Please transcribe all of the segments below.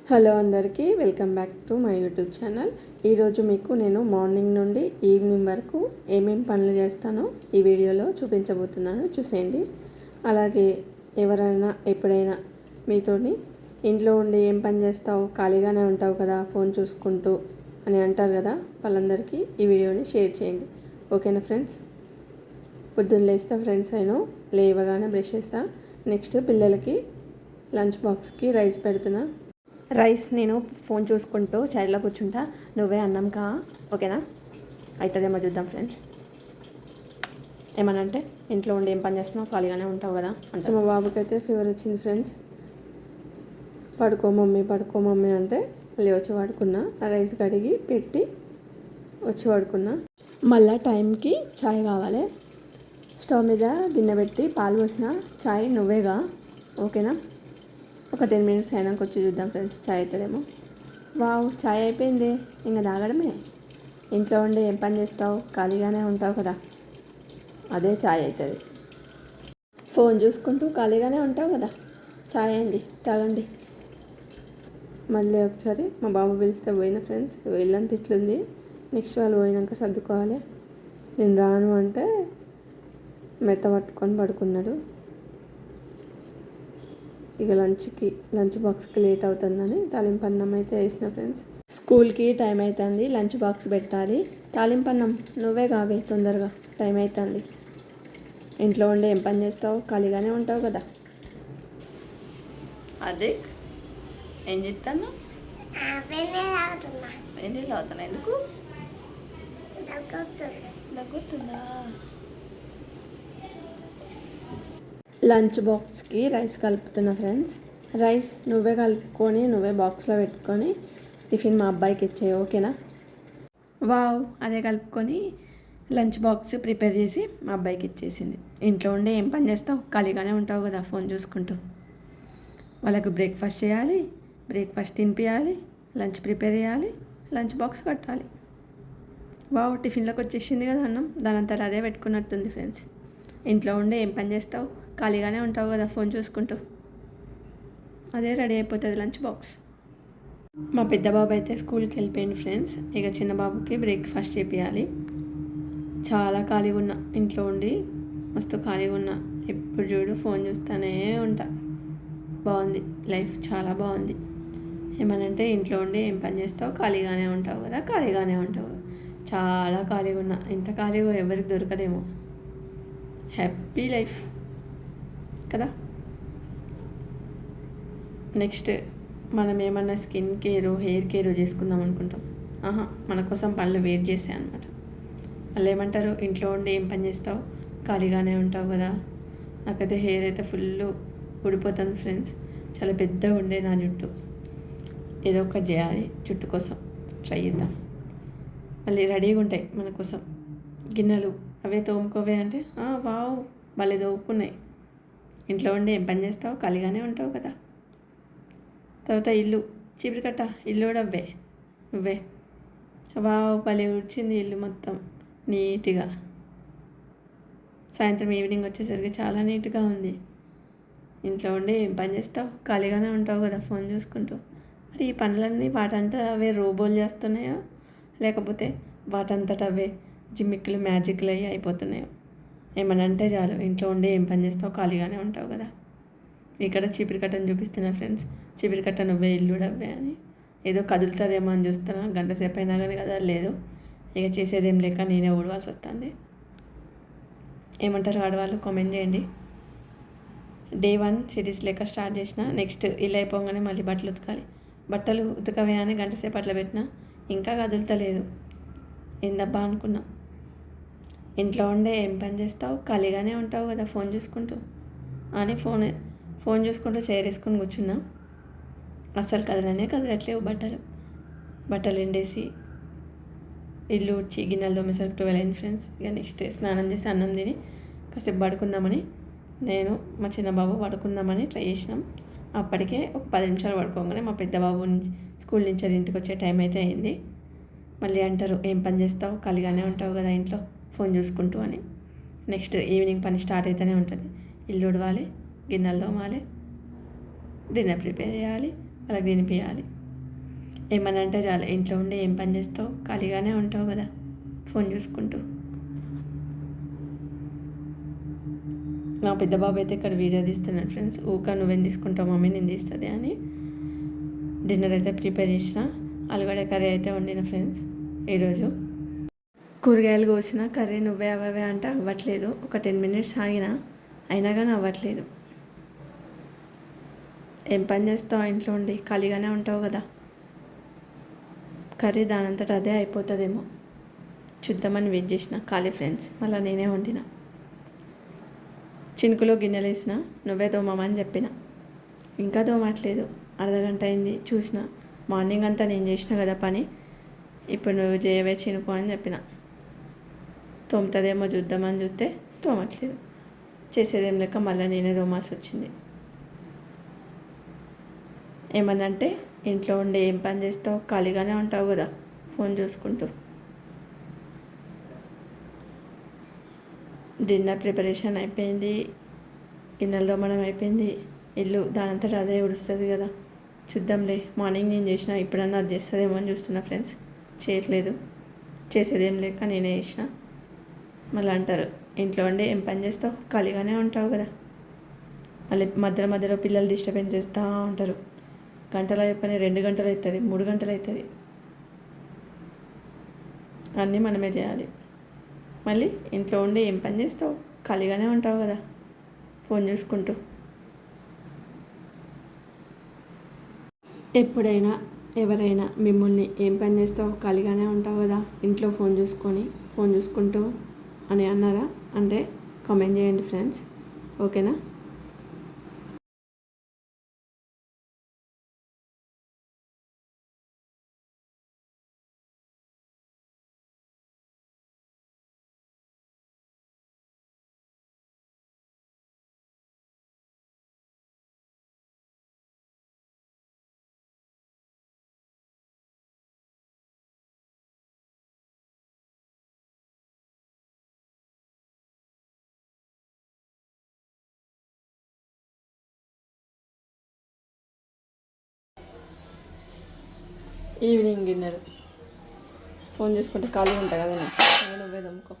Hello అందరికీ welcome back to my YouTube channel. ఈరోజు మీకు నేను మార్నింగ్ నుండి ఈవినింగ్ వరకు ఏమేం పనులు చేస్తానో ఈ వీడియోలో చూపించబోతున్నాను, చూసేయండి. అలాగే ఎవరైనా ఎప్పుడైనా మీతోని ఇంట్లో ఉండి ఏం పని చేస్తావు, ఖాళీగానే ఉంటావు కదా ఫోన్ చూసుకుంటూ అని అంటారు కదా, వాళ్ళందరికీ ఈ వీడియోని షేర్ చేయండి. ఓకేనా ఫ్రెండ్స్? పొద్దున్న లేస్తా ఫ్రెండ్స్, నేను లేవగానే బ్రష్ చేస్తా. నెక్స్ట్ పిల్లలకి లంచ్ బాక్స్కి రైస్ పెడుతున్నా. రైస్ నేను ఫోన్ చూసుకుంటూ చైర్లో కూర్చుంటా, నువ్వే అన్నం కా, ఓకేనా? అవుతుందేమో చూద్దాం ఫ్రెండ్స్. ఏమనంటే ఇంట్లో ఉండి ఏం పని చేస్తున్నావు, ఖాళీగానే ఉంటావు కదా అంటే. మా బాబుకి అయితే ఫీవర్ వచ్చింది ఫ్రెండ్స్. పడుకో మమ్మీ అంటే మళ్ళీ వచ్చి పడుకున్నా. రైస్ కడిగి పెట్టి వచ్చి పడుకున్నా. మళ్ళీ టైంకి చాయ్ కావాలి. స్టవ్ మీద గిన్నె పెట్టి పాలు పోసిన. చాయ్ నువ్వేగా, ఓకేనా? ఒక 10 minutes అయినాక వచ్చి చూద్దాం ఫ్రెండ్స్, చాయ్ అవుతుందేమో. వావ్, చాయ్ అయిపోయింది, ఇంకా తాగడమే. ఇంట్లో ఉండి ఏం పని చేస్తావు, ఖాళీగానే ఉంటావు కదా, అదే చాయ్ అవుతుంది. ఫోన్ చూసుకుంటూ ఖాళీగానే ఉంటావు కదా, చాయ్ అయింది, తాగండి. మళ్ళీ ఒకసారి మా బాబు పిలిస్తే పోయిన ఫ్రెండ్స్. ఇల్లంతా ఇట్లుంది, నెక్స్ట్ వాళ్ళు పోయినాక సర్దుకోవాలి. నేను రాను అంటే మెత్త పట్టుకొని పడుకున్నాడు. ఇక లంచ్ బాక్స్కి లేట్ అవుతుందని తాలింపు అన్నం అయితే వేసిన ఫ్రెండ్స్. స్కూల్కి టైం అవుతుంది, లంచ్ బాక్స్ పెట్టాలి. తాలింపు అన్నం నువ్వే కావే తొందరగా, టైం అవుతుంది. ఇంట్లో ఉండి ఏం పని చేస్తావు, ఖాళీగానే ఉంటావు కదా. అదే ఏం చెప్తాను, నీళ్ళు తాగుతున్నా. ఎందుకు దగ్గుతుందా? లంచ్ బాక్స్కి రైస్ కలుపుతున్నా ఫ్రెండ్స్. రైస్ నువ్వే కలుపుకొని నువ్వే బాక్స్లో పెట్టుకొని టిఫిన్ మా అబ్బాయికి ఇచ్చేయి, ఓకేనా? వావ్, అదే కలుపుకొని లంచ్ బాక్స్ ప్రిపేర్ చేసి మా అబ్బాయికి ఇచ్చేసింది. ఇంట్లో ఉండే ఏం పని చేస్తావు, ఖాళీగానే ఉంటావు కదా ఫోన్ చూసుకుంటూ. వాళ్ళకు బ్రేక్ఫాస్ట్ చేయాలి, బ్రేక్ఫాస్ట్ తినిపించాలి, లంచ్ ప్రిపేర్ చేయాలి, లంచ్ బాక్స్ కట్టాలి. వావ్, టిఫిన్లోకి వచ్చేసింది కదా అన్నం, దానంతట అదే పెట్టుకున్నట్టుంది ఫ్రెండ్స్. ఇంట్లో ఉండే ఏం పని చేస్తావు, ఖాళీగానే ఉంటావు కదా ఫోన్ చూసుకుంటూ, అదే రెడీ అయిపోతుంది లంచ్ బాక్స్. మా పెద్ద బాబు అయితే స్కూల్కి వెళ్ళిపోయింది ఫ్రెండ్స్. ఇక చిన్న బాబుకి బ్రేక్ఫాస్ట్ చేపియాలి. చాలా ఖాళీగా ఉన్నా, ఇంట్లో ఉండి మస్తు ఖాళీగా ఉన్నా. ఎప్పుడు చూడు ఫోన్ చూస్తూనే ఉంటా. బాగుంది లైఫ్, చాలా బాగుంది. ఏమనంటే ఇంట్లో ఉండి ఏం పని చేస్తావు, ఖాళీగానే ఉంటావు కదా, ఖాళీగానే ఉంటావు. చాలా ఖాళీగా ఉన్నా, ఇంత ఖాళీగా ఎవరికి దొరకదేమో. హ్యాపీ లైఫ్ కదా. నెక్స్ట్ మనం ఏమన్నా స్కిన్ కేరు, హెయిర్ కేరు చేసుకుందాం అనుకుంటాం. మన కోసం పనులు వెయిట్ చేసాయి అనమాట. వాళ్ళు ఏమంటారు, ఇంట్లో ఉండి ఏం పని చేస్తావు, ఖాళీగానే ఉంటావు కదా. నాకైతే హెయిర్ అయితే ఫుల్ ఊడిపోతుంది ఫ్రెండ్స్. చాలా పెద్దగా ఉండే నా జుట్టు. ఏదో ఒకటి చేయాలి జుట్టు కోసం, ట్రై చేద్దాం. మళ్ళీ రెడీగా ఉంటాయి మన కోసం గిన్నెలు, అవే తోముకోవే అంటే వావ్ భలే తోముకున్నాయి. ఇంట్లో ఉండి ఏం పని చేస్తావు, ఖాళీగానే ఉంటావు కదా. తర్వాత ఇల్లు చీపురు ఇల్లు కూడా నువ్వే. వావ్, భలే ఊడ్చింది ఇల్లు మొత్తం నీట్గా. సాయంత్రం ఈవినింగ్ వచ్చేసరికి చాలా నీట్గా ఉంది. ఇంట్లో ఉండి ఏం పని చేస్తావు, ఖాళీగానే ఉంటావు కదా ఫోన్ చూసుకుంటూ. మరి ఈ పనులన్నీ వాటంతా అవే రోబోలు చేస్తున్నాయో, లేకపోతే వాటంతట అవే జిమ్మిక్కులు మ్యాజిక్లు అయ్యి అయిపోతున్నాయో. ఏమనంటే చాలు, ఇంట్లో ఉండి ఏం పని చేస్తావు, ఖాళీగానే ఉంటావు కదా. ఇక్కడ చీపిరి కట్టను చూపిస్తున్నా ఫ్రెండ్స్. చీపిరి కట్ట నువ్వే, ఇల్లు డవ్వే అని. ఏదో కదులుతుందేమో అని చూస్తున్నా, గంట సేపు అయినా కానీ కదా లేదు. ఇక చేసేదేం లేక నేనే ఊడవాల్సి వస్తుంది. ఏమంటారు ఆడవాళ్ళు, కామెంట్ చేయండి. Day 1 సిరీస్ లెక్క స్టార్ట్ చేసిన. నెక్స్ట్ ఇల్లు అయిపోగానే మళ్ళీ బట్టలు ఉతకాలి. బట్టలు ఉతకవే అని గంట సేపు అట్లా పెట్టినా, ఇంకా కదులుతలేదు. ఏందబ్బా అనుకున్నా. ఇంట్లో ఉండే ఏం పని చేస్తావు, ఖాళీగానే ఉంటావు కదా ఫోన్ చూసుకుంటూ అని ఫోన్ చూసుకుంటూ చైర్ వేసుకొని కూర్చున్నా. అస్సలు కదలట్లేవు బట్టలు ఎండేసి ఇల్లు ఉడ్చి గిన్నెలు తోమేసరికి 12 అయింది ఫ్రెండ్స్. ఇక నెక్స్ట్ స్నానం చేసి అన్నం తిని కాసేపు పడుకుందామని నేను మా చిన్న బాబు పడుకుందామని ట్రై చేసినాం. అప్పటికే ఒక 10 నిమిషాలు పడుకోగానే మా పెద్ద బాబు స్కూల్ నుంచి ఇంటికి వచ్చే టైం అయితే అయింది. మళ్ళీ అంటారు, ఏం పని చేస్తావు, ఖాళీగానే ఉంటావు కదా ఇంట్లో ఫోన్ చూసుకుంటూ అని. నెక్స్ట్ ఈవినింగ్ పని స్టార్ట్ అయితేనే ఉంటుంది. ఇల్లు ఉడవాలి, గిన్నెలు తోమాలి, డిన్నర్ ప్రిపేర్ చేయాలి, వాళ్ళకి తినిపించాలి. ఏమన్నా అంటే చాలు, ఇంట్లో ఉండి ఏం పని చేస్తావు, ఖాళీగానే ఉంటావు కదా ఫోన్ చూసుకుంటూ. నా పెద్ద బాబు అయితే ఇక్కడ వీడియో తీస్తున్నాడు ఫ్రెండ్స్. ఊక నువ్వేం తీసుకుంటావు మమ్మీ, నేను తీస్తుంది అని. డిన్నర్ అయితే ప్రిపేర్ చేసిన, ఆలుగడ్డ కర్రీ అయితే వండిన ఫ్రెండ్స్. ఈరోజు కూరగాయలు కోసిన కర్రీ నువ్వే అవే అంటే అవ్వట్లేదు. ఒక 10 minutes ఆగిన, అయినా కానీ అవ్వట్లేదు. ఏం పని చేస్తావు ఇంట్లో ఉండి, ఖాళీగానే ఉంటావు కదా. కర్రీ దానంతట అదే అయిపోతుందేమో చూద్దామని వెయిట్ చేసిన. ఖాళీ ఫ్రెండ్స్, మళ్ళీ నేనే వండిన. చినుకులో గిన్నెలు వేసిన, నువ్వే తోమమని చెప్పిన. ఇంకా తోమట్లేదు, అర్ధగంట అయింది. చూసిన, మార్నింగ్ అంతా నేను చేసిన కదా పని, ఇప్పుడు నువ్వు చేయవే చినుకు అని చెప్పిన. తోముతుందేమో చూద్దామని చూస్తే తోమట్లేదు. చేసేదేం లేక మళ్ళీ నేనే తోమాల్సి వచ్చింది. ఏమనంటే ఇంట్లో ఉండి ఏం పని చేస్తావు, ఖాళీగానే ఉంటావు కదా ఫోన్ చూసుకుంటూ. డిన్నర్ ప్రిపరేషన్ అయిపోయింది, గిన్నెలు తోమడం అయిపోయింది. ఇల్లు దానంతట అదే ఉడుస్తుంది కదా. చూద్దాంలే, మార్నింగ్ నేను చేసిన, ఇప్పుడన్నా అది చేస్తుందేమో అని చూస్తున్నా ఫ్రెండ్స్. చేయట్లేదు, చేసేదేం లేక నేనే చేసిన. మళ్ళీ అంటారు ఇంట్లో ఉండి ఏం పని చేస్తావు, ఖాళీగానే ఉంటావు కదా. మళ్ళీ మధ్యలో పిల్లలు డిస్టర్బెన్స్ చేస్తూ ఉంటారు. గంటల పని 2 గంటలు అవుతుంది, 3 గంటలు అవుతుంది. అన్నీ మనమే చేయాలి. మళ్ళీ ఇంట్లో ఉండి ఏం పని చేస్తావు, ఖాళీగానే ఉంటావు కదా ఫోన్ చూసుకుంటూ. ఎప్పుడైనా ఎవరైనా మిమ్మల్ని ఏం పని చేస్తావు, ఖాళీగానే ఉంటావు కదా ఇంట్లో ఫోన్ చూసుకుంటూ అని అన్నారా అంటే కామెంట్ చేయండి ఫ్రెండ్స్. ఓకేనా. ఈవినింగ్ డిన్నర్ ఫోన్ చూసుకుంటే ఖాళీ ఉంటాయి కదా, నువ్వే దమ్ముకో.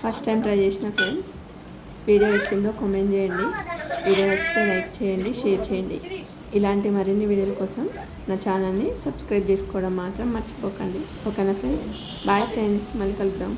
ఫస్ట్ టైం ట్రై చేసిన ఫ్రెండ్స్. వీడియో ఎట్లుందో కామెంట్ చేయండి. వీడియో నచ్చితే లైక్ చేయండి, షేర్ చేయండి. ఇలాంటి మరిన్ని వీడియోల కోసం నా ఛానల్ని సబ్స్క్రైబ్ చేసుకోవడం మాత్రం మర్చిపోకండి. ఓకేనా ఫ్రెండ్స్. బాయ్ ఫ్రెండ్స్, మళ్ళీ కలుద్దాం.